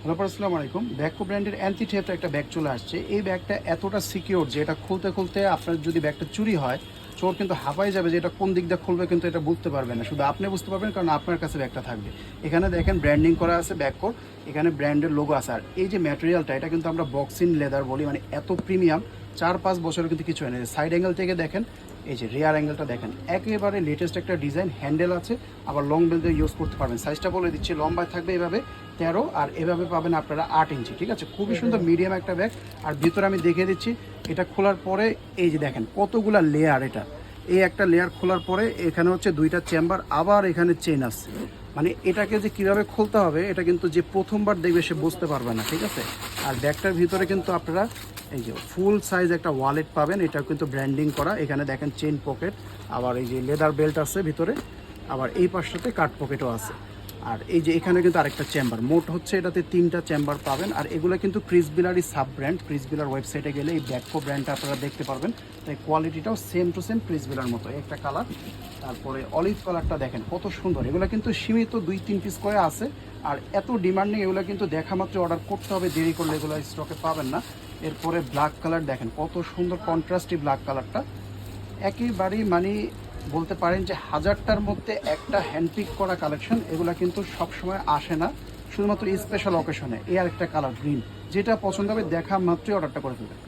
Hello, আসসালামু আলাইকুম। ব্যাককো ব্র্যান্ডের অ্যান্টি থেফট একটা ব্যাগ চলে আসছে। এই ব্যাগটা এতটা সিকিউর যে এটা খুলতে খুলতে আপনার যদি ব্যাগটা চুরি হয়, চোর কিন্তু হাঁপায় যাবে যে এটা কোন দিক দিয়ে খুলবে, কিন্তু এটা বুঝতে পারবে না। শুধু আপনি বুঝতে পারবেন, কারণ আপনার কাছে ব্যাগটা থাকবে। এখানে দেখেন ব্র্যান্ডিং করা আছে ব্যাককোর, এখানে ব্র্যান্ডের লোগো আছে। আর এই যে ম্যাটেরিয়ালটা, এটা কিন্তু আমরা বক্সিন লেদার বলি, মানে এত প্রিমিয়াম। 4-5 বছরের কিন্তু কিছু হয় না। সাইড অ্যাঙ্গেল থেকে দেখেন, এই যে রিয়ার অ্যাঙ্গেলটা দেখেন, একেবারে লেটেস্ট একটা ডিজাইন। হ্যান্ডেল আছে, আবার লং বেল দিয়ে ইউজ করতে পারবেন। সাইজটা বলে দিচ্ছি, লম্বায় থাকবে এভাবে 13, আর এভাবে পাবেন আপনারা 8 ইঞ্চি। ঠিক আছে, খুবই সুন্দর মিডিয়াম একটা ব্যাগ। আর ভিতরে আমি দেখিয়ে দিচ্ছি, এটা খোলার পরে এই যে দেখেন কতগুলা লেয়ার। এটা এই একটা লেয়ার খোলার পরে এখানে হচ্ছে 2টা চেম্বার, আবার এখানে চেন আছে। মানে এটাকে যে কিভাবে খুলতে হবে, এটা কিন্তু যে প্রথমবার দেখবে সে বুঝতে পারবে না। ঠিক আছে, আর ব্যাগটার ভিতরে কিন্তু আপনারা এই যে ফুল সাইজ একটা ওয়ালেট পাবেন। এটা কিন্তু ব্র্যান্ডিং করা। এখানে দেখেন চেন পকেট, আবার এই যে লেদার বেল্ট আছে ভিতরে, আবার এই পাশটাতে কাট পকেটও আছে। আর এই যে এখানে কিন্তু আরেকটা চেম্বার, মোট হচ্ছে এটাতে 3টা চেম্বার পাবেন। আর এগুলো কিন্তু ক্রিসবিলারই সাব ব্র্যান্ড। ক্রিসবিলার ওয়েবসাইটে গেলে এই ব্যাককো ব্র্যান্ডটা আপনারা দেখতে পারবেন। তাই কোয়ালিটিটাও সেম টু সেম ক্রিসবিলার মতো। একটা কালার, তারপরে অলিভ কালারটা দেখেন কত সুন্দর। এগুলো কিন্তু সীমিত 2-3 পিস করে আছে, আর এত ডিমান্ডিং। এগুলো কিন্তু দেখা মাত্র অর্ডার করতে হবে, দেরি করলে এগুলো স্টকে পাবেন না। এরপরে ব্ল্যাক কালার দেখেন কত সুন্দর কন্ট্রাস্টি ব্ল্যাক কালারটা, একেবারেই মানে বলতে পারেন যে হাজারটার মধ্যে একটা হ্যান্ডপিক করা কালেকশন। এগুলো কিন্তু সবসময় আসে না, শুধুমাত্র স্পেশাল অকেশনে। এই আরেকটা কালার গ্রিন, যেটা পছন্দ হবে দেখা মাত্রই অর্ডারটা করে ফেলবেন।